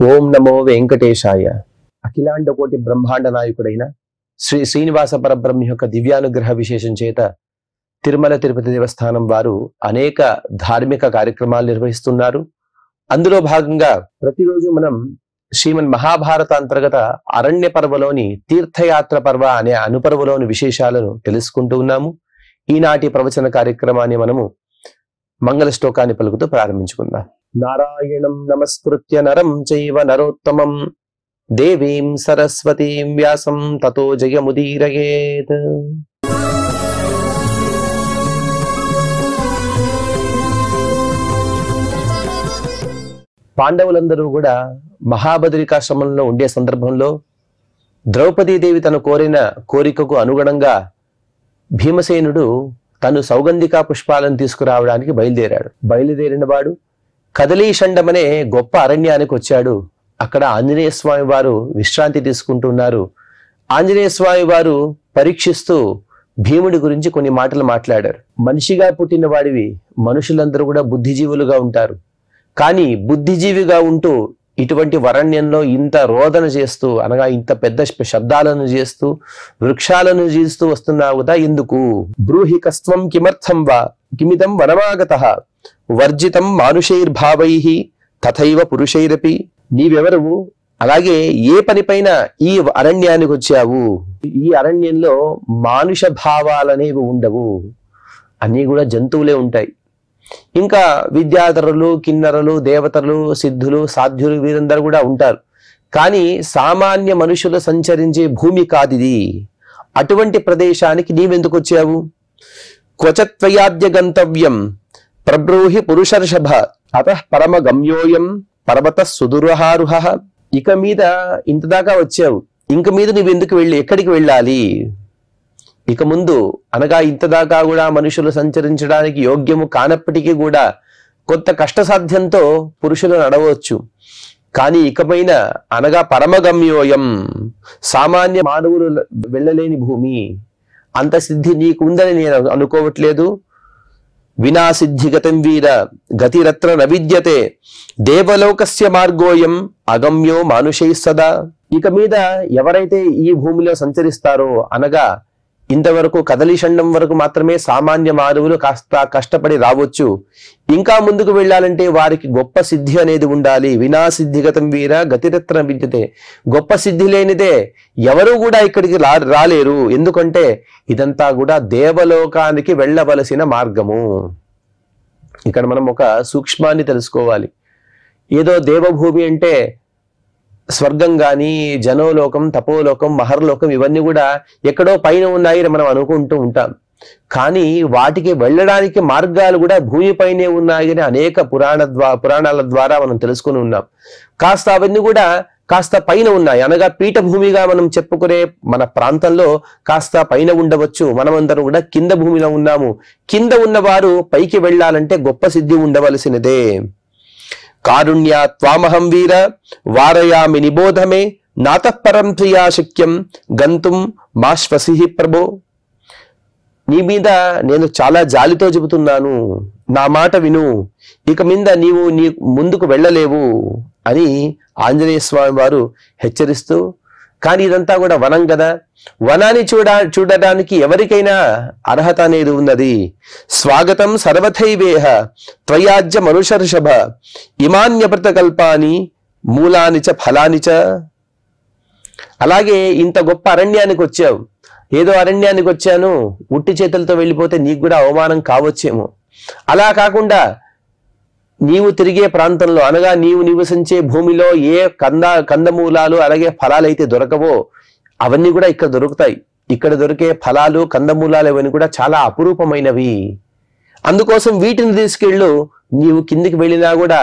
ఓం నమో వెంకటేశాయ. అఖిలాండ కోటి బ్రహ్మాండ నాయకుడైన శ్రీ శ్రీనివాస పరబ్రహ్మ యొక్క దివ్యానుగ్రహ విశేషం చేత తిరుమల తిరుపతి దేవస్థానం వారు అనేక ధార్మిక కార్యక్రమాలు నిర్వహిస్తున్నారు. అందులో భాగంగా ప్రతిరోజు మనం శ్రీమన్ మహాభారత అంతర్గత అరణ్య పర్వలోని తీర్థయాత్ర పర్వ అనే అనుపర్వలోని విశేషాలను తెలుసుకుంటూ ఉన్నాము. ఈనాటి ప్రవచన కార్యక్రమాన్ని మనము మంగళ శ్లోకాన్ని పలుకుతూ ప్రారంభించుకుందాం. నారాయణం నమస్కృత్య నరం చైవ నరోత్తమం దేవీం సరస్వతీం వ్యాసం తతో జయముదీరయేత్. పాండవులందరూ కూడా మహాబదరికాశ్రమంలో ఉండే సందర్భంలో ద్రౌపదీదేవి తను కోరిన కోరికకు అనుగుణంగా భీమసేనుడు తను సౌగంధికా పుష్పాలను తీసుకురావడానికి బయలుదేరిన వాడు కదలీషండం అనే గొప్ప అరణ్యానికి వచ్చాడు. అక్కడ ఆంజనేయ స్వామి వారు విశ్రాంతి తీసుకుంటున్నారు. ఆంజనేయ స్వామి వారు పరీక్షిస్తూ భీముడి గురించి కొన్ని మాటలు మాట్లాడారు. మనిషిగా పుట్టిన వాడివి మనుషులందరూ కూడా బుద్ధిజీవులుగా ఉంటారు. కానీ బుద్ధిజీవిగా ఉంటూ ఇటువంటి వరణ్యంలో ఇంత రోదన చేస్తూ అనగా ఇంత పెద్ద శబ్దాలను చేస్తూ వృక్షాలను జీస్తూ వస్తున్నావు కదా, ఎందుకు? బ్రూహి కస్త్వం కిమర్థం వా కిమితం వనమాగతః వర్జితం మానుషైర్భావైః తథైవ పురుషైరపి. నీవెవరు, అలాగే ఏ పనిపైన ఈ అరణ్యానికి వచ్చావు? ఈ అరణ్యంలో మానుష భావాలనేవి ఉండవు, అన్నీ కూడా జంతువులే ఉంటాయి. ఇంకా విద్యాధరులు, కిన్నరులు, దేవతలు, సిద్ధులు, సాధ్యులు వీరందరూ కూడా ఉంటారు. కానీ సామాన్య మనుషులు సంచరించే భూమి కాదిది. అటువంటి ప్రదేశానికి నీవెందుకు వచ్చావు? క్వచత్వయాద్య గంతవ్యం ప్రబ్రూహి పురుషర్షభ అతః పరమ గమ్యోయం పర్వత సుదుర్హారుహ. ఇక మీద ఇంతదాకా వచ్చావు, ఇంక మీద నువ్వెందుకు ఎక్కడికి వెళ్ళాలి? ఇక ముందు అనగా ఇంతదాకా కూడా మనుషులు సంచరించడానికి యోగ్యము కానప్పటికీ కూడా కొంత కష్టసాధ్యంతో పురుషులు నడవచ్చు. కానీ ఇకపైన అనగా పరమగమ్యోయం సామాన్య మానవులు వెళ్ళలేని భూమి, అంత సిద్ధి నీకుందని నేను అనుకోవట్లేదు. వినా సిద్ధిగతం వీర గతిరత్ర నవిద్యతే దేవలోకస్య మార్గోయం అగమ్యో మానుషై సదా. ఇక మీద ఎవరైతే ఈ భూమిలో సంచరిస్తారో అనగా ఇంతవరకు కదలీషండం వరకు మాత్రమే సామాన్య మానవులు కాస్త కష్టపడి రావచ్చు. ఇంకా ముందుకు వెళ్ళాలంటే వారికి గొప్ప సిద్ధి అనేది ఉండాలి. వినా సిద్ధిగతం వీర గతిరత్న విద్యతే. గొప్ప సిద్ధి లేనిదే ఎవరు కూడా ఇక్కడికి రాలేరు. ఎందుకంటే ఇదంతా కూడా దేవలోకానికి వెళ్ళవలసిన మార్గము. ఇక్కడ మనం ఒక సూక్ష్మాన్ని తెలుసుకోవాలి. ఏదో దేవభూమి అంటే స్వర్గం గాని, జనోలోకం, తపోలోకం, మహర్లోకం ఇవన్నీ కూడా ఎక్కడో పైన ఉన్నాయని మనం అనుకుంటూ ఉంటాం. కానీ వాటికి వెళ్ళడానికి మార్గాలు కూడా భూమిపైనే ఉన్నాయని అనేక పురాణాల ద్వారా మనం తెలుసుకుని ఉన్నాం. కాస్త అవన్నీ కూడా కాస్త పైన ఉన్నాయి అనగా పీఠభూమిగా మనం చెప్పుకునే మన ప్రాంతంలో కాస్త పైన ఉండవచ్చు. మనమందరం కూడా కింద భూమిలో ఉన్నాము. కింద ఉన్నవారు పైకి వెళ్ళాలంటే గొప్ప సిద్ధి ఉండవలసినదే. కారుణ్యా త్వామహం వీర వారయామి నిబోధమే నాతఃపరం త్వయా శక్యం గంతుం మాశ్వసి ప్రభో. నీ మీద నేను చాలా జాలితో చెబుతున్నాను, నా మాట విను. ఇక మీద నీవు ముందుకు వెళ్ళలేవు అని ఆంజనేయ స్వామి వారు హెచ్చరిస్తూ, కానీ ఇదంతా కూడా వనం కదా, వనాన్ని చూడడానికి ఎవరికైనా అర్హత అనేది ఉన్నది. స్వాగతం సర్వథైవేహ త్వయాజ్య మనుషర్షభ ఇమాన్యపృత కల్పాని మూలాని చ ఫలాని చ. అలాగే ఇంత గొప్ప అరణ్యానికి వచ్చావు, ఏదో అరణ్యానికి వచ్చాను ఉట్టి చేతులతో వెళ్ళిపోతే నీకు కూడా అవమానం కావచ్చేమో. అలా కాకుండా నీవు తిరిగే ప్రాంతంలో అనగా నీవు నివసించే భూమిలో ఏ కందమూలాలు అలాగే ఫలాలైతే దొరకవో అవన్నీ కూడా ఇక్కడ దొరుకుతాయి. ఇక్కడ దొరికే ఫలాలు, కందమూలాలు ఇవన్నీ కూడా చాలా అపురూపమైనవి. అందుకోసం వీటిని తీసుకెళ్ళు. నీవు కిందికి వెళ్ళినా కూడా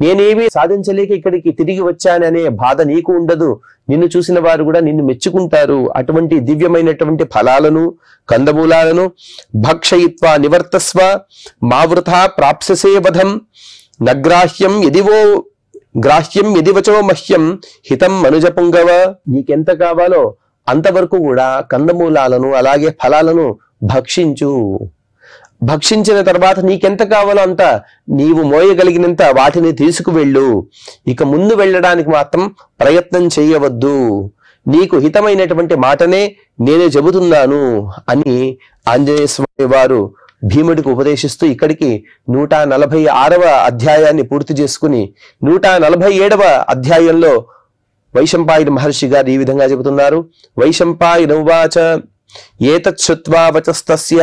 నేనేమీ సాధించలేక ఇక్కడికి తిరిగి వచ్చాననే బాధ నీకు ఉండదు. నిన్ను చూసిన వారు కూడా నిన్ను మెచ్చుకుంటారు. అటువంటి దివ్యమైనటువంటి ఫలాలను, కందమూలాలను భక్షయిత్వా నివర్తస్వ మావృథా ప్రాప్స్యసే వధం నగ్రాహ్యం యదివచో మహ్యం హితం మనుజ పుంగవ. నీకెంత కావాలో అంతవరకు కూడా కందమూలాలను అలాగే ఫలాలను భక్షించు. భక్షించిన తర్వాత నీకెంత కావాలో అంత నీవు మోయగలిగినంత వాటిని తీసుకువెళ్ళు, ఇక ముందు వెళ్ళడానికి మాత్రం ప్రయత్నం చేయవద్దు, నీకు హితమైనటువంటి మాటనే నేనే చెబుతున్నాను అని ఆంజనేయ స్వామి వారు భీముడికి ఉపదేశిస్తూ ఇక్కడికి 146వ అధ్యాయాన్ని పూర్తి చేసుకుని 147వ అధ్యాయంలో వైశంపాయన మహర్షి గారు ఈ విధంగా చెబుతున్నారు. వైశంపాయన ఉవాచ ఏతత్ శ్రుత్వా వచస్తస్య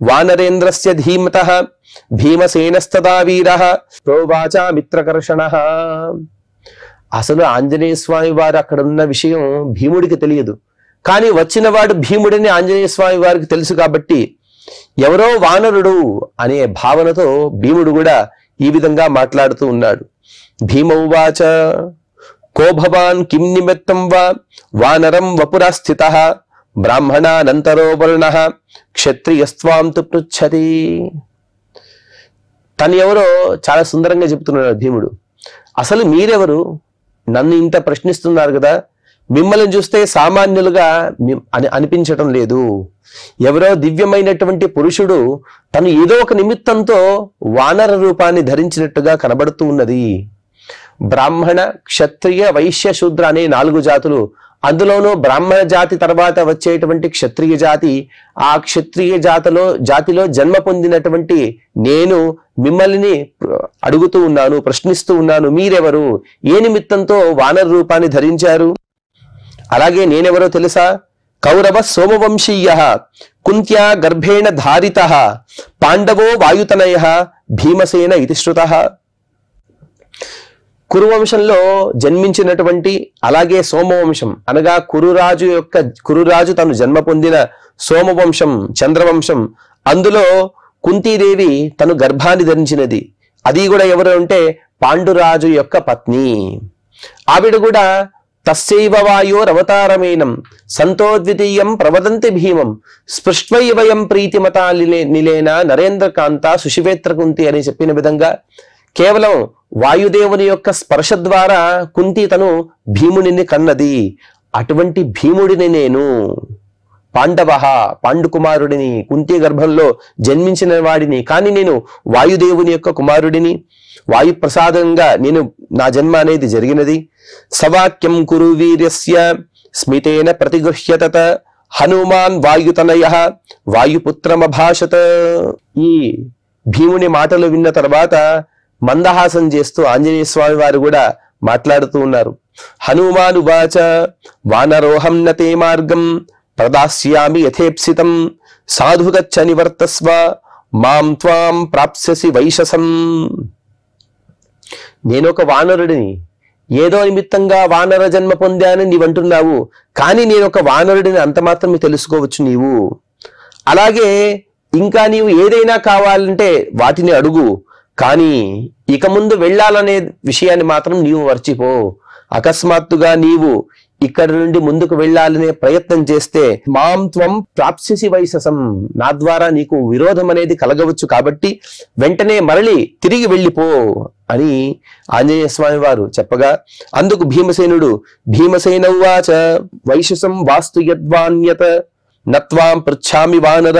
వానరేంద్రస్య ధీమతః భీమసేనస్తదా వీరః ప్రోవాచ మిత్రకర్షణః. అసలు ఆంజనేయ స్వామి వారు అక్కడ ఉన్న విషయం భీముడికి తెలియదు, కానీ వచ్చినవాడు భీముడిని ఆంజనేయ స్వామి వారికి తెలుసు కాబట్టి ఎవరో వానరుడు అనే భావనతో భీముడు కూడా ఈ విధంగా మాట్లాడుతూ ఉన్నాడు. భీమ ఉవాచ కో భవాన్ కిం నిమిత్తం వా వానరం వపురా స్థితః బ్రాహ్మణానంతరో వర్ణః క్షత్రియస్త్వాం తు పృచ్ఛతి. తను ఎవరో చాలా సుందరంగా చెప్తున్నాడు భీముడు. అసలు మీరెవరు, నన్ను ఇంత ప్రశ్నిస్తున్నారు కదా, మిమ్మల్ని చూస్తే సామాన్యులుగా అనిపించటం లేదు. ఎవరో దివ్యమైనటువంటి పురుషుడు తను ఏదో ఒక నిమిత్తంతో వానర రూపాన్ని ధరించినట్టుగా కనబడుతూ ఉన్నది. బ్రాహ్మణ, క్షత్రియ, వైశ్య, శూద్ర అనే 4 జాతులు, అందులోనూ బ్రాహ్మణ జాతి తర్వాత వచ్చేటువంటి క్షత్రియ జాతి, ఆ క్షత్రియ జాతిలో జన్మ పొందినటువంటి నేను మిమ్మల్ని అడుగుతూ ఉన్నాను, ప్రశ్నిస్తూ ఉన్నాను, మీరెవరు, ఏ నిమిత్తంతో వానర రూపాన్ని ధరించారు? అలాగే నేనెవరో తెలుసా? కౌరవ సోమవంశీయ కుంత్యా గర్భేణ ధారితః పాండవో వాయుతనయ భీమసేన ఇతి శ్రుతః. కురువంశంలో జన్మించినటువంటి, అలాగే సోమవంశం అనగా కురురాజు తను జన్మ పొందిన సోమవంశం, చంద్రవంశం, అందులో కుంతీదేవి తను గర్భాన్ని ధరించినది. అది కూడా ఎవరు అంటే పాండురాజు యొక్క పత్ని. ఆవిడ కూడా తస్యైవ వాయోరవతారమేనం సంతోద్వితీయం ప్రవదంతి భీమం స్పృష్వై వయం ప్రీతిమతా నిలేన నరేంద్రకాంత సుశివేత్ర కుంతి అని చెప్పిన విధంగా కేవలం వాయుదేవుని యొక్క స్పర్శ ద్వారా కుంతి తను భీముడిని కన్నది. అటువంటి భీముడిని నేను, పాండుకుమారుడిని, కుంతి గర్భంలో జన్మించిన వాడిని, కానీ నేను వాయుదేవుని యొక్క కుమారుడిని. వాయు ప్రసాదంగా నా జన్మ అనేది జరిగినది. సవాక్యం కురు వీర్యస్య స్మితేన ప్రతిగృహ్యతత హనుమాన్ వాయుతనయ వాయుపుత్రమభాషత. ఈ భీముని మాటలు విన్న తర్వాత మందహాసం చేస్తూ ఆంజనేయ స్వామి వారు కూడా మాట్లాడుతూ ఉన్నారు. హనుమాను వాచ వానరోహం నతే మార్గం ప్రదాస్యామి యథేప్సితం సాధుగచ్చ నివర్తస్వ మాం త్వాం ప్రాప్స్యసి వైశసం. నేనొక వానరుడిని, ఏదో నిమిత్తంగా వానర జన్మ పొందానని నీవంటున్నావు, కానీ నేనొక వానరుడిని అంత మాత్రమే తెలుసుకోవచ్చు నీవు. అలాగే ఇంకా నీవు ఏదైనా కావాలంటే వాటిని అడుగు, కానీ ఇక ముందు వెళ్ళాలనే విషయాన్ని మాత్రం నీవు మర్చిపో. అకస్మాత్తుగా నీవు ఇక్కడ నుండి ముందుకు వెళ్ళాలనే ప్రయత్నం చేస్తే మాం త్వం ప్రాప్స్యసి వైశసం, నా ద్వారా నీకు విరోధం అనేది కలగవచ్చు, కాబట్టి వెంటనే మరలి తిరిగి వెళ్ళిపో అని ఆంజనేయ స్వామి వారు చెప్పగా అందుకు భీమసేన ఉవాచ వైశసం వాస్తు యద్వాన్యత నత్వాం పృచ్ఛామి వానర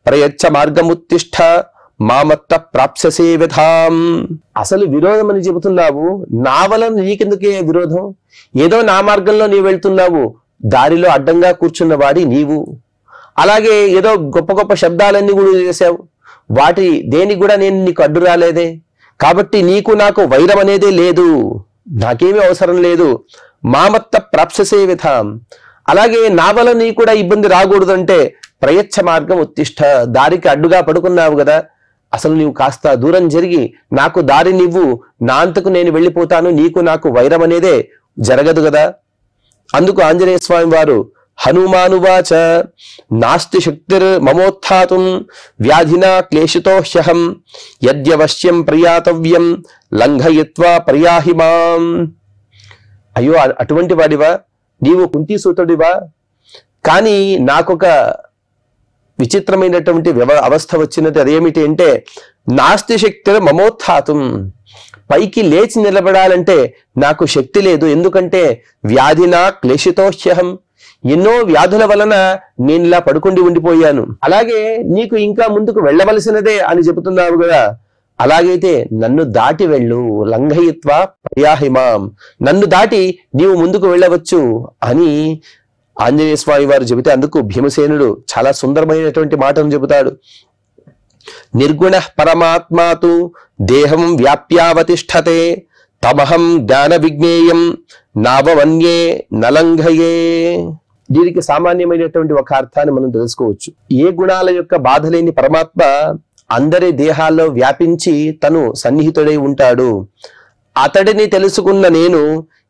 ప్రయచ్చ మార్గముత్తిష్ఠ మామత్త ప్రాప్స్యసే విధాం. అసలు విరోధం అని చెబుతున్నావు, నా వలన నీకెందుకే విరోధం? ఏదో నా మార్గంలో నీవు వెళ్తున్నావు, దారిలో అడ్డంగా కూర్చున్న వాడి నీవు. అలాగే ఏదో గొప్ప గొప్ప శబ్దాలన్నీ కూడా చేశావు, వాటి దేనికి కూడా నేను నీకు అడ్డు రాలేదే, కాబట్టి నీకు నాకు వైరం అనేదే లేదు, నాకేమీ అవసరం లేదు. మామత్త ప్రాప్స్యసే విధాం. అలాగే నా వలన నీ కూడా ఇబ్బంది రాకూడదంటే ప్రయచ్చ మార్గం ఉత్తిష్ఠ, దారికి అడ్డుగా పడుకున్నావు కదా, అసలు నీవు కాస్త దూరం జరిగి నాకు దారి నివ్వు, నా అంతకు నేను వెళ్ళిపోతాను, నీకు నాకు వైరం అనేదే జరగదు కదా. అందుకు ఆంజనేయ స్వామి వారు హనుమానువాచ నాస్తి శక్తిర్ మమోత్థాతుం వ్యాధినా క్లేశితో హ్యహం యద్యవశ్యం ప్రయాతవ్యం లంఘయిత్వా ప్రయాహి మాం. అయ్యో అటువంటి వాడివా నీవు, కుంతీసూతుడివా? కానీ నాకొక విచిత్రమైనటువంటి అవస్థ వచ్చినది. అదేమిటి అంటే నాస్తి శక్తి మమోత్థాతుం, పైకి లేచి నిలబడాలంటే నాకు శక్తి లేదు. ఎందుకంటే వ్యాధినా క్లేశితోహ్యహం, ఎన్నో వ్యాధుల వలన నేను ఇలా పడుకుండి ఉండిపోయాను. అలాగే నీకు ఇంకా ముందుకు వెళ్ళవలసినదే అని చెబుతున్నావు కదా, అలాగైతే నన్ను దాటి వెళ్ళు, లంఘయిత్వ ప్రయాహిమాం, నన్ను దాటి నీవు ముందుకు వెళ్ళవచ్చు అని ఆంజనేయ స్వామి వారు చెబితే అందుకు భీమసేనుడు చాలా సుందరమైనటువంటి మాటను చెబుతాడు. నిర్గుణ పరమాత్మాతు దేహం వ్యాప్యావతిష్ఠతే తమహం జ్ఞాన విజ్ఞేయం నావవన్యే నలంఘయే. దీనికి సామాన్యమైనటువంటి ఒక అర్థాన్ని మనం తెలుసుకోవచ్చు. ఏ గుణాల యొక్క బాధ లేని పరమాత్మ అందరి దేహాల్లో వ్యాపించి తను సన్నిహితుడై ఉంటాడు. అతడిని తెలుసుకున్న నేను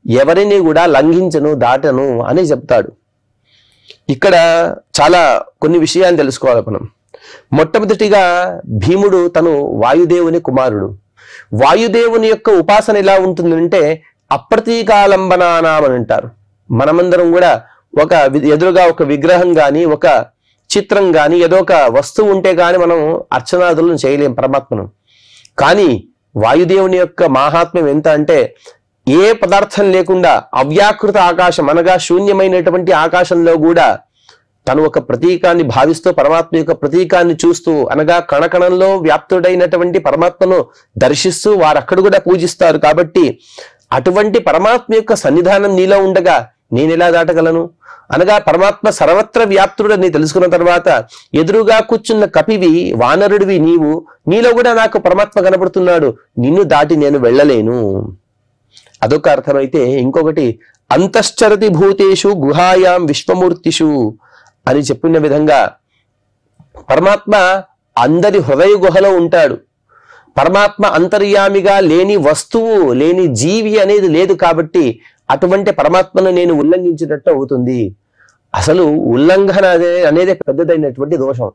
ఎవరిని కూడా లంఘించను, దాటను అని చెప్తాడు. ఇక్కడ చాలా కొన్ని విషయాలు తెలుసుకోవాలి మనం. మొట్టమొదటిగా భీముడు తను వాయుదేవుని కుమారుడు. వాయుదేవుని యొక్క ఉపాసన ఎలా ఉంటుందంటే అప్రతీకాలంబనానాం అని అంటారు. మనమందరం కూడా ఎదురుగా ఒక విగ్రహం గాని, ఒక చిత్రం గాని, ఏదో ఒక వస్తువు ఉంటే గాని మనం అర్చనాదులను చేయలేం పరమాత్మను. కానీ వాయుదేవుని యొక్క మహాత్మ్యం ఎంత అంటే ఏ పదార్థం లేకుండా అవ్యాకృత ఆకాశం అనగా శూన్యమైనటువంటి ఆకాశంలో కూడా తను ఒక ప్రతీకాన్ని భావిస్తూ పరమాత్మ యొక్క ప్రతీకాన్ని చూస్తూ అనగా కణకణంలో వ్యాప్తుడైనటువంటి పరమాత్మను దర్శిస్తూ వారు అక్కడ కూడా పూజిస్తారు. కాబట్టి అటువంటి పరమాత్మ యొక్క సన్నిధానం నీలో ఉండగా నేను ఎలా దాటగలను అనగా పరమాత్మ సర్వత్ర వ్యాప్తుడని తెలుసుకున్న తర్వాత ఎదురుగా కూర్చున్న కపివి వానరుడివి నీవు, నీలో కూడా నాకు పరమాత్మ కనబడుతున్నాడు, నిన్ను దాటి నేను వెళ్ళలేను. అదొక అర్థమైతే ఇంకొకటి అంతశ్చరతి భూతేషు గుహాయాం విశ్వమూర్తిషు అని చెప్పిన విధంగా పరమాత్మ అందరి హృదయ గుహలో ఉంటాడు. పరమాత్మ అంతర్యామిగా లేని వస్తువు, లేని జీవి అనేది లేదు. కాబట్టి అటువంటి పరమాత్మను నేను ఉల్లంఘించినట్టు అవుతుంది. అసలు ఉల్లంఘన అనేది పెద్దదైనటువంటి దోషం.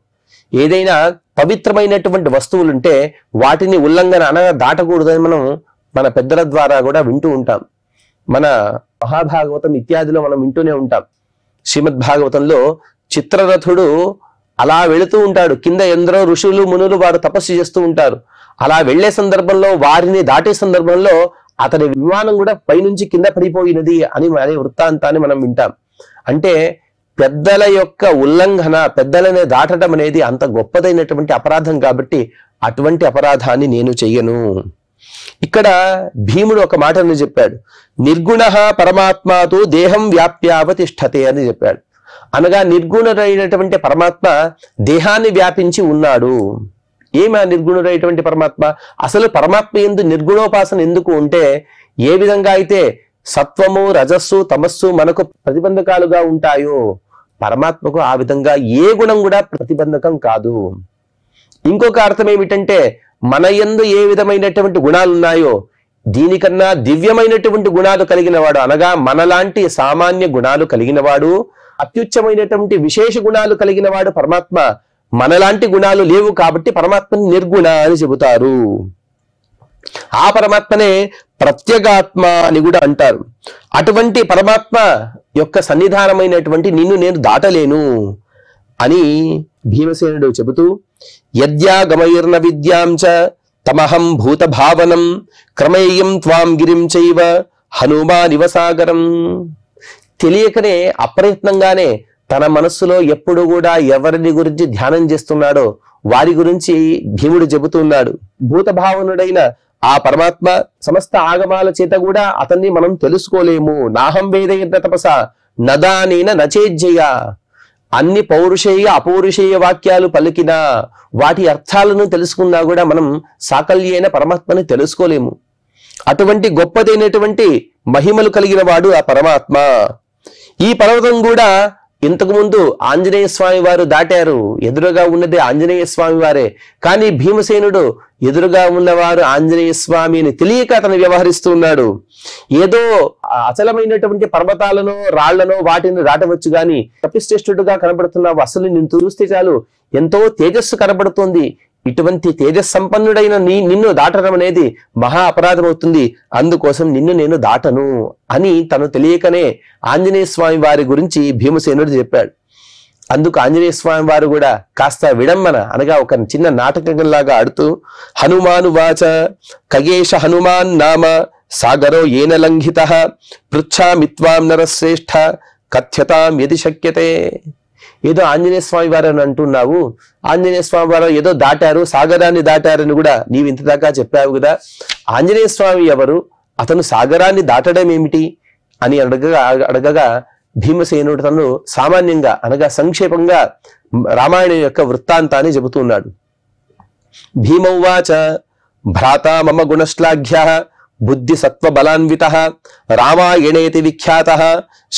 ఏదైనా పవిత్రమైనటువంటి వస్తువులుంటే వాటిని ఉల్లంఘన అనగా దాటకూడదని మనం మన పెద్దల ద్వారా కూడా వింటూ ఉంటాం. మన మహాభాగవతం ఇత్యాదిలో మనం వింటూనే ఉంటాం. శ్రీమద్ భాగవతంలో చిత్రరథుడు అలా వెళుతూ ఉంటాడు. కింద ఎందరో ఋషులు మునులు వారు తపస్సు చేస్తూ ఉంటారు. అలా వెళ్లే సందర్భంలో వారిని దాటే సందర్భంలో అతని విమానం కూడా పైనుంచి కింద పడిపోయినది అని అనే వృత్తాంతాన్ని మనం వింటాం. అంటే పెద్దల యొక్క ఉల్లంఘన, పెద్దలనే దాటడం అనేది అంత గొప్పదైనటువంటి అపరాధం. కాబట్టి అటువంటి అపరాధాన్ని నేను చెయ్యను. ఇక్కడ భీముడు ఒక మాటను చెప్పాడు. నిర్గుణ పరమాత్మతో దేహం వ్యాప్యావతిష్ఠతే అని చెప్పాడు. అనగా నిర్గుణుడైనటువంటి పరమాత్మ దేహాన్ని వ్యాపించి ఉన్నాడు. ఏమి ఆ నిర్గుణుడైనటువంటి పరమాత్మ? అసలు పరమాత్మ యందు నిర్గుణోపాసన ఎందుకు ఉంటే, ఏ విధంగా అయితే సత్వము రజస్సు తమస్సు మనకు ప్రతిబంధకాలుగా ఉంటాయో పరమాత్మకు ఆ విధంగా ఏ గుణం కూడా ప్రతిబంధకం కాదు. ఇంకొక అర్థం ఏమిటంటే మన యందు ఏ విధమైనటువంటి గుణాలు ఉన్నాయో దీనికన్నా దివ్యమైనటువంటి గుణాలు కలిగిన వాడు, అనగా మనలాంటి సామాన్య గుణాలు కలిగిన వాడు, అత్యుచ్చమైనటువంటి విశేష గుణాలు కలిగిన వాడు పరమాత్మ. మనలాంటి గుణాలు లేవు కాబట్టి పరమాత్మని నిర్గుణ అని చెబుతారు. ఆ పరమాత్మనే ప్రత్యేగాత్మ అని కూడా అంటారు. అటువంటి పరమాత్మ యొక్క సన్నిధానమైనటువంటి నిన్ను నేను దాటలేను అని భీమసేనుడు చెబుతూ, యద్యాగమైర్న విద్యాంచ తమహం భూత భావనం క్రమేయం త్వాం గిరిం చైవ హనుమానివ సాగరం. తెలియకనే అప్రయత్నంగానే తన మనస్సులో ఎప్పుడు కూడా ఎవరిని గురించి ధ్యానం చేస్తున్నాడో వారి గురించి భీముడు చెబుతున్నాడు. భూతభావనుడైన ఆ పరమాత్మ సమస్త ఆగమాల చేత కూడా అతన్ని మనం తెలుసుకోలేము. నాహం వేదయజ్ఞ తపస నదానేన నచేజ్జయ. అన్ని పౌరుషేయ అపౌరుషేయ వాక్యాలు పలికినా వాటి అర్థాలను తెలుసుకున్నా కూడా మనం సాకల్యైన పరమాత్మని తెలుసుకోలేము. అటువంటి గొప్పదైనటువంటి మహిమలు కలిగిన వాడు ఆ పరమాత్మ. ఈ పర్వతం కూడా ఇంతకు ముందు ఆంజనేయ స్వామి వారు దాటారు. ఎదురుగా ఉన్నది ఆంజనేయ స్వామి వారే. కానీ భీమసేనుడు ఎదురుగా ఉన్నవారు ఆంజనేయ స్వామి అని తెలియక అతను వ్యవహరిస్తూ ఉన్నాడు. ఏదో అచలమైనటువంటి పర్వతాలను రాళ్లను వాటిని దాటవచ్చు గాని కపిశ్రేష్ఠుడుగా కనబడుతున్నావు. అసలు నిన్ను చూస్తే చాలు ఎంతో తేజస్సు కనబడుతుంది. ఇటువంటి తేజస్ సంపన్నుడైన నిన్ను దాటడం అనేది మహా అపరాధం అవుతుంది. అందుకోసం నిన్ను నేను దాటను అని తను తెలియకనే ఆంజనేయ స్వామి వారి గురించి భీమసేనుడు చెప్పాడు. అందుకు ఆంజనేయ స్వామి వారు కూడా కాస్త విడంబన అనగా ఒక చిన్న నాటకంలాగా ఆడుతూ, హనుమాను వాచ ఖగేశ హనుమాన్ నామ సాగరో ఏన లంఘిత పృచ్ఛామి త్వాం నరశ్రేష్ఠ కథ్యతాం యది శక్యతే. ఏదో ఆంజనేయ స్వామి వారు అని అంటున్నావు, ఆంజనేయ స్వామి వారు ఏదో దాటారు, సాగరాన్ని దాటారని కూడా నీవు ఇంతదాకా చెప్పావు కదా. ఆంజనేయ స్వామి ఎవరు, అతను సాగరాన్ని దాటడం ఏమిటి అని అడగగా భీమసేనుడు తను సామాన్యంగా అనగా సంక్షేపంగా రామాయణం యొక్క వృత్తాంతాన్ని చెబుతున్నాడు. భీమౌవాచ భ్రాతా మమ గుణశ్లాఘ్యః బుద్ధి సత్వ బలాన్వితః రామాయణేతి విఖ్యాతః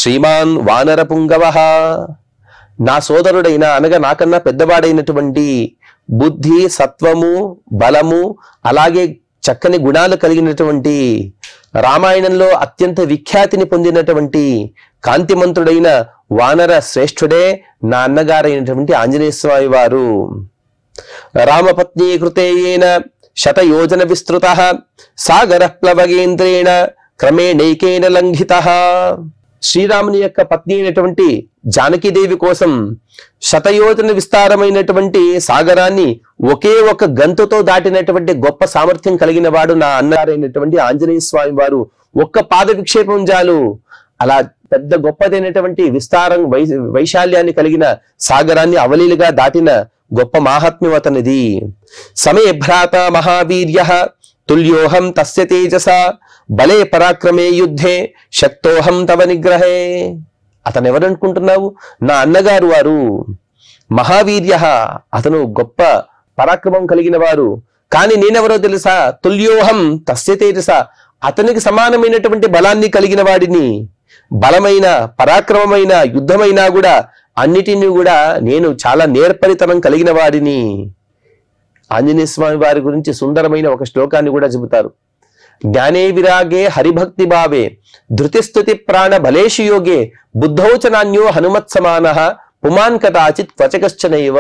శ్రీమాన్ వానరపుంగవః. నా సోదరుడైన అనగా నాకన్నా పెద్దవాడైనటువంటి బుద్ధి సత్వము బలము అలాగే చక్కని గుణాలు కలిగినటువంటి రామాయణంలో అత్యంత విఖ్యాతిని పొందినటువంటి కాంతిమంతుడైన వానర శ్రేష్ఠుడే నా అన్నగారైనటువంటి ఆంజనేయ స్వామి వారు. రామపత్నీ కృతేయేన శతయోజన విస్తృతః సాగరః ప్లవగేంద్రేణ క్రమేణైకేన లంఘితః. శ్రీరాముని యొక్క పత్ని అయినటువంటి జానకీదేవి కోసం శతయోజన విస్తారమైనటువంటి సాగరాన్ని ఒకే ఒక గంతుతో దాటినటువంటి గొప్ప సామర్థ్యం కలిగిన వాడు నా అన్నగారైనటువంటి ఆంజనేయ స్వామి వారు. ఒక్క పాద విక్షేపం చాలు అలా పెద్ద గొప్పదైనటువంటి విస్తారం వైశాల్యాన్ని కలిగిన సాగరాన్ని అవలీలుగా దాటిన గొప్ప మాహాత్మ్యం అతనిది. సమే భ్రాత మహావీర్యః తుల్యోహం తస్య తేజస బలే పరాక్రమే యుద్ధే శక్తోహం తవ నిగ్రహే. అతను ఎవరనుకుంటున్నావు? నా అన్నగారు వారు. మహావీర్య, అతను గొప్ప పరాక్రమం కలిగిన వారు. కానీ నేనెవరో తెలుసా? తుల్యోహం తస్య తేజస, అతనికి సమానమైనటువంటి బలాన్ని కలిగిన వాడిని. బలమైన పరాక్రమమైన యుద్ధమైనా కూడా అన్నిటినీ కూడా నేను చాలా నేర్పరితనం కలిగిన వాడిని. ఆంజనేయ స్వామి వారి గురించి సుందరమైన ఒక శ్లోకాన్ని కూడా చెబుతారు. జ్ఞానే విరాగే హరిభక్తి భావే ధృతిస్తుతి ప్రాణ బలేషు యోగే బుద్ధౌచనాన్యో హనుమత్ సమానః పుమాన్ కదాచిత్ క్వచకశ్చనైవ.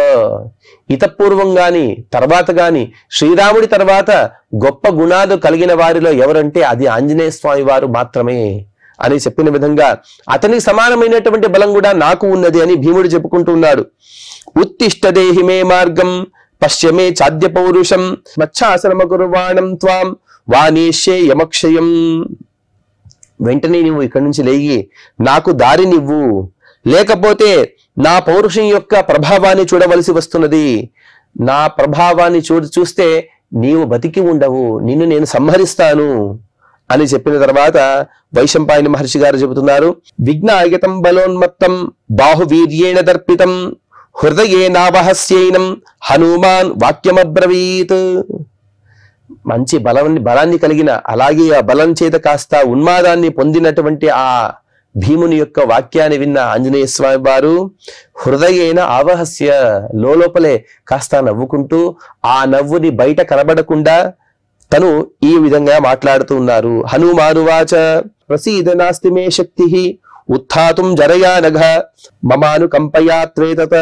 ఇతపూర్వం గాని తర్వాత గాని శ్రీరాముడి తర్వాత గొప్ప గుణాలు కలిగిన వారిలో ఎవరంటే అది ఆంజనేయ స్వామి వారు మాత్రమే అని చెప్పిన విధంగా అతనికి సమానమైనటువంటి బలం కూడా నాకు ఉన్నది అని భీముడు చెప్పుకుంటున్నాడు. ఉత్తిష్టదేహి మే మార్గం పశ్యమే చాద్య పౌరుషం మచ్చాశ్రమ కుర్వాణం త్వాం వానేష్యే యమక్షయం. వెంటనే నువ్వు ఇక్కడి నుంచి లేగి నాకు దారి నివ్వు, లేకపోతే నా పౌరుషం యొక్క ప్రభావాన్ని చూడవలసి వస్తున్నది. నా ప్రభావాన్ని చూస్తే నీవు బతికి ఉండవు, నిన్ను నేను సంహరిస్తాను అని చెప్పిన తర్వాత వైశంపాయన మహర్షి గారు చెబుతున్నారు. విఘ్నాయతం బలోన్మత్తం బాహువీర్యేణ దర్పితం హృదయేనావహస్యైనం హనుమాన్ వాక్యమబ్రవీత్. మంచి బలాన్ని కలిగిన అలాగే ఆ బలం చేత కాస్త ఉన్మాదాన్ని పొందినటువంటి ఆ భీముని యొక్క వాక్యాన్ని విన్న ఆంజనేయ స్వామి వారు హృదయేన ఆవహస్య, లోపలే కాస్త నవ్వుకుంటూ ఆ నవ్వుని బయట కనబడకుండా తను ఈ విధంగా మాట్లాడుతూ ఉన్నారు. హనుమానువాచ ప్రసీద నాస్తి మే శక్తి ఉత్థాతుం జరయా నఘ మమాను కంపయా త్వేతత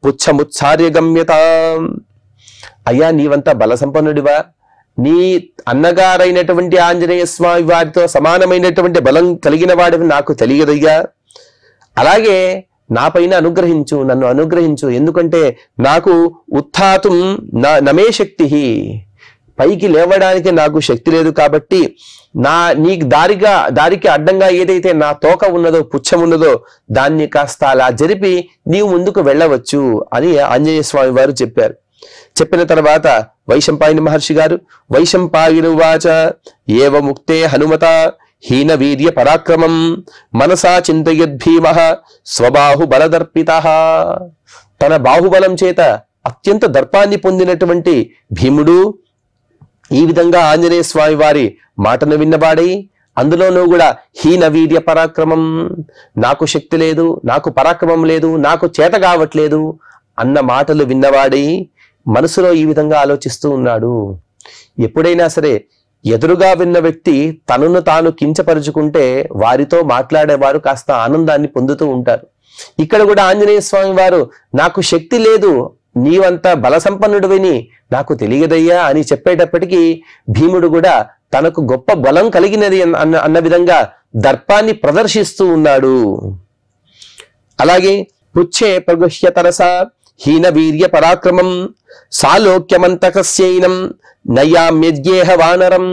పుచ్చముత్సార్య గమ్యత. అయ్యా, నీవంతా బల సంపన్నుడివా? నీ అన్నగారైనటువంటి ఆంజనేయ స్వామి వారితో సమానమైనటువంటి బలం కలిగిన వాడివి నాకు తెలియదయ్యా. అలాగే నా పైన అనుగ్రహించు, నన్ను అనుగ్రహించు. ఎందుకంటే నాకు ఉత్థాతుం నమే శక్తి, పైకి లేవడానికి నాకు శక్తి లేదు. కాబట్టి నీకు దారికి అడ్డంగా ఏదైతే నా తోక ఉన్నదో పుచ్చం ఉన్నదో దాన్ని కాస్త అలా జరిపి నీవు ముందుకు వెళ్ళవచ్చు అని ఆంజనేయ స్వామి వారు చెప్పారు. చెప్పిన తర్వాత వైశంపాయన మహర్షి గారు వైశంపాయనువాచ ఏవ ముక్తే హనుమత హీన వీర్య పరాక్రమం మనసా చింతయద్భీమః స్వబాహు బలదర్పితః. తన బాహుబలం చేత అత్యంత దర్పాన్ని పొందినటువంటి భీముడు ఈ విధంగా ఆంజనేయ స్వామి వారి మాటను విన్నవాడై, అందులోనూ కూడా హీన వీర్య పరాక్రమం, నాకు శక్తి లేదు, నాకు పరాక్రమం లేదు, నాకు చేత కావట్లేదు అన్న మాటలు విన్నవాడై మనసులో ఈ విధంగా ఆలోచిస్తూ ఉన్నాడు. ఎప్పుడైనా సరే ఎదురుగా విన్న వ్యక్తి తనను తాను కించపరుచుకుంటే వారితో మాట్లాడేవారు కాస్త ఆనందాన్ని పొందుతూ ఉంటారు. ఇక్కడ కూడా ఆంజనేయ స్వామి వారు నాకు శక్తి లేదు, నీవంతా బల సంపన్నుడివిని నాకు తెలియదయ్యా అని చెప్పేటప్పటికీ భీముడు కూడా తనకు గొప్ప బలం కలిగినది అన్న విధంగా దర్పాన్ని ప్రదర్శిస్తూ ఉన్నాడు. అలాగే పుచ్చే ప్రగుహ్య తరస హీన వీర్య పరాక్రమం సాలోక్యమంతకస్యైనం నయామ్యజ్ఞేహ వానరం.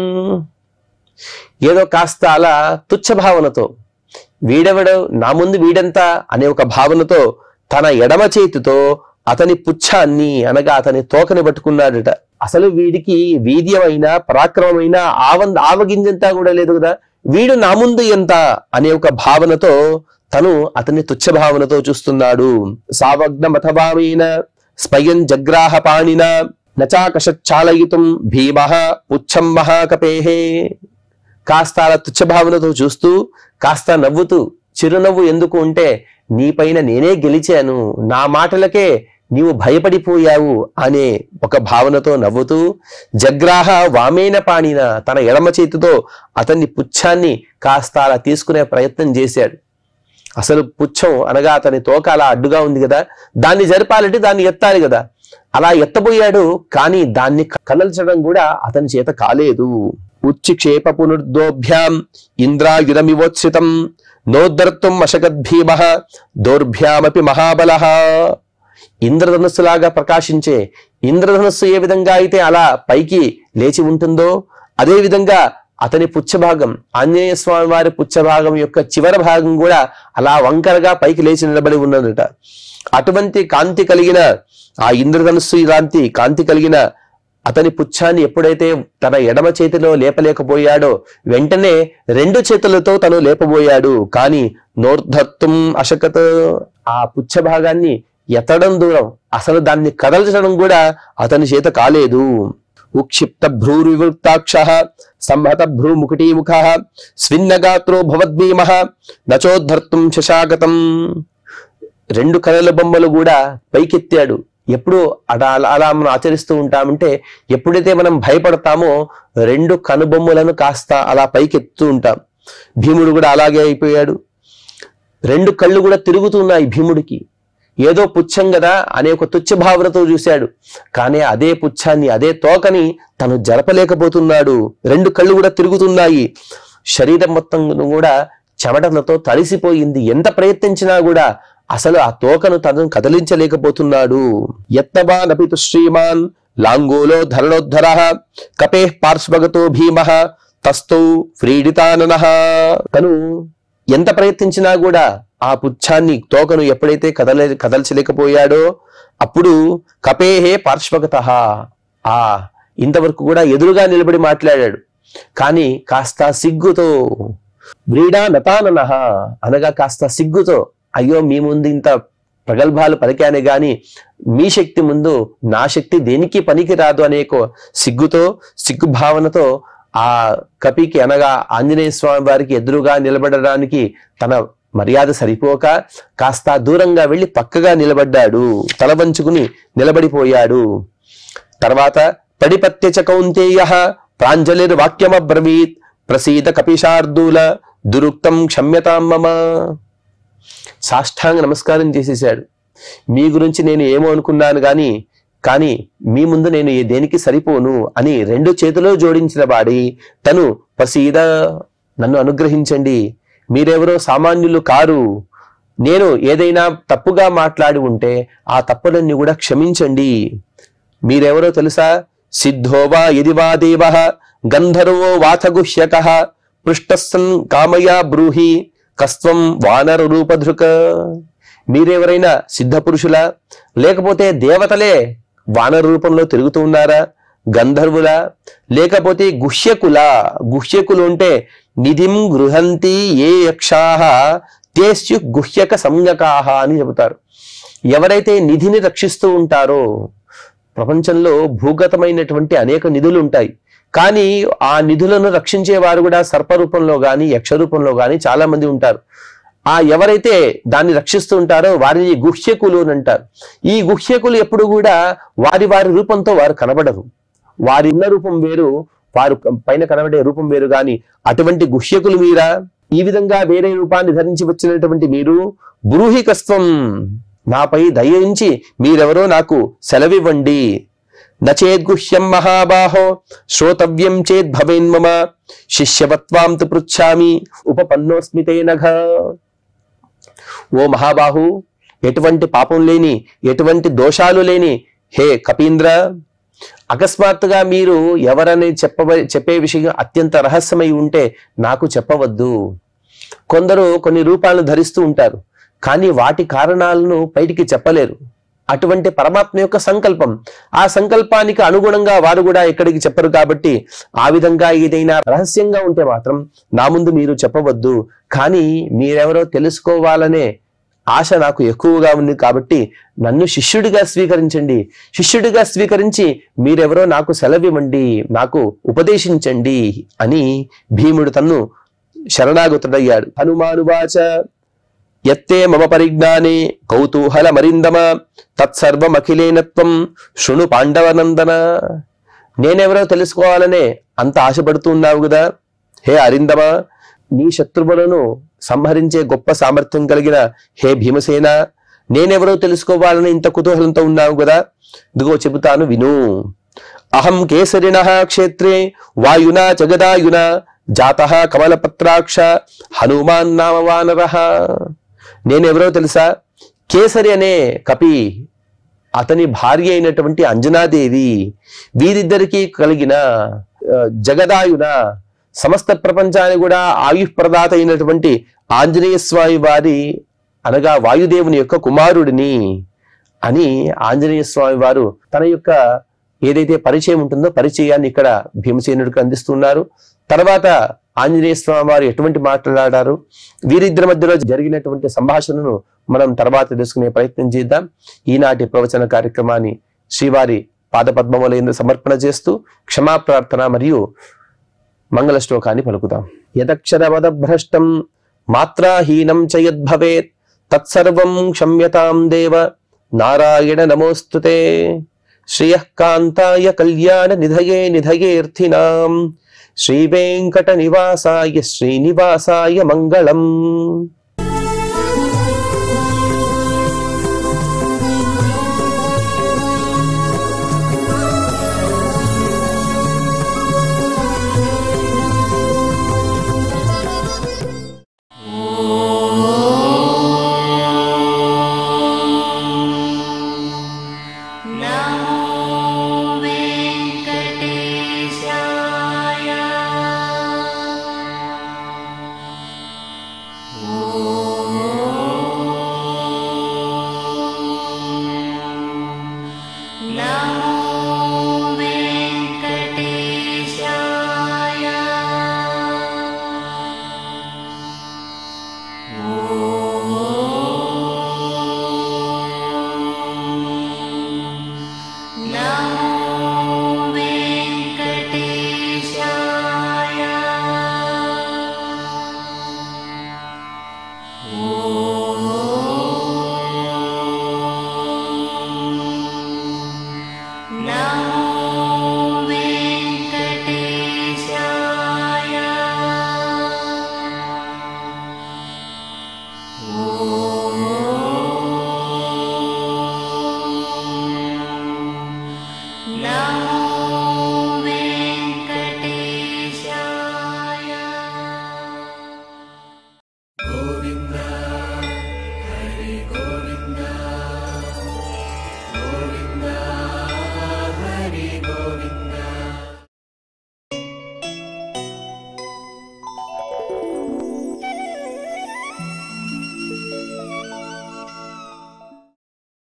ఏదో కాస్త అలా తుచ్చ భావనతో వీడెవడు, నా ముందు వీడంతా అనే ఒక భావనతో తన ఎడమ చేతితో అతని పుచ్ఛాన్ని అనగా అతని తోకని పట్టుకున్నాడట. అసలు వీడికి వీర్యమైన పరాక్రమమైన ఆవగింజంతా కూడా లేదు కదా, వీడు నా ముందు ఎంత అనే ఒక భావనతో తను అతని తుచ్చ భావనతో చూస్తున్నాడు. సావగ్నమథవామేన స్వయం జగ్రాహ పాణిన నచాకషాలయితుం భీమః పుచ్చం మహాకపేహే. కాస్త అలా తుచ్చ భావనతో చూస్తూ కాస్త నవ్వుతూ, చిరునవ్వు ఎందుకు అంటే నీపైన నేనే గెలిచాను, నా మాటలకే నీవు భయపడిపోయావు అనే ఒక భావనతో నవ్వుతూ జగ్రాహ వామేన పాణిన తన ఎడమ చేతితో అతన్ని పుచ్ఛాన్ని కాస్త అలా తీసుకునే ప్రయత్నం చేశాడు. అసలు పుచ్చం అనగా అతని తోక అలా అడ్డుగా ఉంది కదా, దాన్ని జరపాలంటే దాన్ని ఎత్తాలి కదా. అలా ఎత్తబోయాడు, కానీ దాన్ని కదల్చడం కూడా అతని చేత కాలేదు. ఉచ్చిక్షేప పునర్దోభ్యాం ఇంద్రాయుధమివోత్సితం నోద్ధర్తుం అశకద్భీమః దౌర్భ్యామపి మహాబలః. ఇంద్రధనుస్సులాగా ప్రకాశించే ఇంద్రధనుస్సు ఏ విధంగా అయితే అలా పైకి లేచి ఉంటుందో అదే విధంగా అతని పుచ్చభాగం, ఆంజనేయ స్వామి వారి పుచ్చభాగం యొక్క చివరి భాగం కూడా అలా వంకరగా పైకి లేచి నిలబడి ఉన్నదట. అటువంటి కాంతి కలిగిన ఆ ఇంద్రధనుస్సు ఇలాంటి కాంతి కలిగిన అతని పుచ్ఛాన్ని ఎప్పుడైతే తన ఎడమ చేతిలో లేపలేకపోయాడో వెంటనే రెండు చేతులతో తను లేపబోయాడు. కానీ నోర్ధత్తుం అశకత్, ఆ పుచ్చ భాగాన్ని ఎత్తడం దూరం, అసలు దాన్ని కదల్చడం కూడా అతని చేత కాలేదు. ఉక్షిప్త భ్రూర్వివృత్తాక్షః సంహత భ్రూముకుటీముఖః స్విన్నగాత్రో భవద్భీమః నచోద్ధర్తుం శశాగతం. రెండు కనుల బొమ్మలు కూడా పైకెత్తాడు. ఎప్పుడు అలా మనం ఆచరిస్తూ ఉంటామంటే ఎప్పుడైతే మనం భయపడతామో రెండు కనుబొమ్మలను కాస్త అలా పైకెత్తూ ఉంటాం. భీముడు కూడా అలాగే అయిపోయాడు. రెండు కళ్ళు కూడా తిరుగుతున్నాయి భీముడికి. ఏదో పుచ్చం కదా అనే ఒక తుచ్చ భావనతో చూశాడు, కానీ అదే పుచ్ఛాన్ని అదే తోకని తను జరపలేకపోతున్నాడు. రెండు కళ్ళు కూడా తిరుగుతున్నాయి. శరీరం మొత్తం కూడా చెమటలతో తడిసిపోయింది. ఎంత ప్రయత్నించినా కూడా అసలు ఆ తోకను తను కదిలించలేకపోతున్నాడు. యత్నవా నపితు శ్రీమాన్ లాంగోలో ధరణోద్ధరః కపేః పార్శ్వగతో భీమః తస్థౌ ఫ్రీడితాననః. తను ఎంత ప్రయత్నించినా కూడా ఆ పుచ్ఛాన్ని తోకను ఎప్పుడైతే కదల్చలేకపోయాడో అప్పుడు కపేహే పార్శ్వగతః, ఇంతవరకు కూడా ఎదురుగా నిలబడి మాట్లాడాడు. కానీ కాస్త సిగ్గుతో వ్రీడా నతాననః అనగా కాస్త సిగ్గుతో, అయ్యో మీ ముందు ఇంత ప్రగల్భాలు పలికానే గాని మీ శక్తి ముందు నా శక్తి దేనికి పనికి రాదు అనే సిగ్గుతో సిగ్గు భావనతో ఆ కపికి అనగా ఆంజనేయ స్వామి వారికి ఎదురుగా నిలబడడానికి తన మర్యాద సరిపోక కాస్త దూరంగా వెళ్లి పక్కగా నిలబడ్డాడు. తల వంచుకుని నిలబడిపోయాడు. తర్వాత పడిపత్యచ కౌంతేయః ప్రాంజలిర్వాక్యమబ్రవీత్ ప్రసీద కపిశార్దూల దురుక్తం క్షమ్యతాం మమ. సాష్టాంగ నమస్కారం చేసేశాడు. మీ గురించి నేను ఏమో అనుకున్నాను కానీ మీ ముందు నేను దేనికి సరిపోను అని రెండు చేతులు జోడించిన వాడి తను ప్రసీద, నన్ను అనుగ్రహించండి, మీరెవరో సామాన్యులు కారు, నేను ఏదైనా తప్పుగా మాట్లాడి ఉంటే ఆ తప్పులన్నీ కూడా క్షమించండి. మీరెవరో తెలుసా? సిద్ధోవా యదివా దేవః గంధర్వో వాథ గుహ్యకః పృష్టస్సన్ కామయా బ్రూహి కస్త్వం వానర రూపధృక. మీరెవరైనా సిద్ధ పురుషులా, లేకపోతే దేవతలే వానర రూపంలో తిరుగుతూ ఉన్నారా? గంధర్వులా, లేకపోతే గుహ్యకులా? గుహ్యకులు అంటే నిధిం గృహంతి ఏ యక్షాః తేస్యు గుహ్యక సంజ్ఞకాః అని చెబుతారు. ఎవరైతే నిధిని రక్షిస్తూ ఉంటారో, ప్రపంచంలో భూగతమైనటువంటి అనేక నిధులు ఉంటాయి, కానీ ఆ నిధులను రక్షించే వారు కూడా సర్పరూపంలో గాని యక్ష రూపంలో గాని చాలా మంది ఉంటారు. ఆ ఎవరైతే దాన్ని రక్షిస్తూ ఉంటారో వారిని గుహ్యకులు అని అంటారు. ఈ గుహ్యకులు ఎప్పుడు కూడా వారి వారి రూపంతో వారు కనబడరు. వారి ఉన్న రూపం వేరు, వారు పైన కనబడే రూపం వేరు. గాని అటువంటి గుహ్యకులు మీరా? ఈ విధంగా వేరే రూపాన్ని ధరించి వచ్చినటువంటి మీరు బ్రూహికస్త్వం, నాపై దయించి మీరెవరో నాకు సెలవివ్వండి. నచేద్గుహ్యం మహాబాహో శ్రోతవ్యం చేద్ భవేన్మమ శిష్యవత్వాం తు పృచ్ఛామి ఉపపన్నోస్మి తే నఘ. ఓ మహాబాహు, ఎటువంటి పాపం లేని ఎటువంటి దోషాలు లేని హే కపీంద్ర, అకస్మాత్తుగా మీరు ఎవరని చెప్పే విషయం అత్యంత రహస్యమై ఉంటే నాకు చెప్పవద్దు. కొందరు కొన్ని రూపాలను ధరిస్తూ ఉంటారు, కానీ వాటి కారణాలను బయటికి చెప్పలేరు. అటువంటి పరమాత్మ యొక్క సంకల్పం, ఆ సంకల్పానికి అనుగుణంగా వారు కూడా ఎక్కడికి చెప్పరు. కాబట్టి ఆ విధంగా ఏదైనా రహస్యంగా ఉంటే మాత్రం నా ముందు మీరు చెప్పవద్దు, కానీ మీరెవరో తెలుసుకోవాలనే ఆశ నాకు ఎక్కువగా ఉంది, కాబట్టి నన్ను శిష్యుడిగా స్వీకరించండి, శిష్యుడిగా స్వీకరించి మీరెవరో నాకు సెలవివ్వండి, నాకు ఉపదేశించండి అని భీముడు తన్ను శరణాగతుడయ్యాడు. హనుమానువాచ యత్తే మమ పరిజ్ఞానే కౌతూహలమరిందమ తత్సర్వమఖిలేనత్వం శృణు పాండవనందన. నేనెవరో తెలుసుకోవాలనే అంత ఆశపడుతూ ఉన్నావు కదా హే అరిందమ, నీ శత్రువులను సంహరించే గొప్ప సామర్థ్యం కలిగిన హే భీమసేన, నేనెవరో తెలుసుకోవాలని ఇంత కుతూహలంతో ఉన్నావు కదా, ఇదిగో చెబుతాను విను. అహం కేసరిణః క్షేత్రే వాయునా జగదాయునా జాతః కమలపత్రాక్ష హనుమాన్ నామ వానరః. నేనెవరో తెలుసా? కేసరి అనే కపి, అతని భార్య అయినటువంటి అంజనాదేవి, వీరిద్దరికీ కలిగిన జగదాయున, సమస్త ప్రపంచాన్ని కూడా ఆయుష్ప్రదాత అయినటువంటి ఆంజనేయ స్వామి వారి అనగా వాయుదేవుని యొక్క కుమారుడిని అని ఆంజనేయ స్వామి వారు తన యొక్క ఏదైతే పరిచయం ఉంటుందో పరిచయాన్ని ఇక్కడ భీమసేనుడికి అందిస్తున్నారు. తర్వాత ఆంజనేయ స్వామి వారు ఎటువంటి మాట్లాడారు, వీరిద్దరి మధ్యలో జరిగినటువంటి సంభాషణను మనం తర్వాత తెలుసుకునే ప్రయత్నం చేద్దాం. ఈనాటి ప్రవచన కార్యక్రమాన్ని శ్రీవారి పాదపద్మములందు సమర్పణ చేస్తూ క్షమాప్రార్థన మరియు మంగళ శ్లోకాన్ని పలుకుతాం. యదక్షరమదభ్రష్టం మాత్రాహీనం చ యద్భవేత్ తత్సర్వం క్షమ్యతాం దేవ నారాయణ నమోస్తుతే. శ్రియః కాంతాయ కళ్యాణ నిధయే నిధయేర్థినాం శ్రీ వెంకట నివాసాయ శ్రీనివాసాయ మంగళం.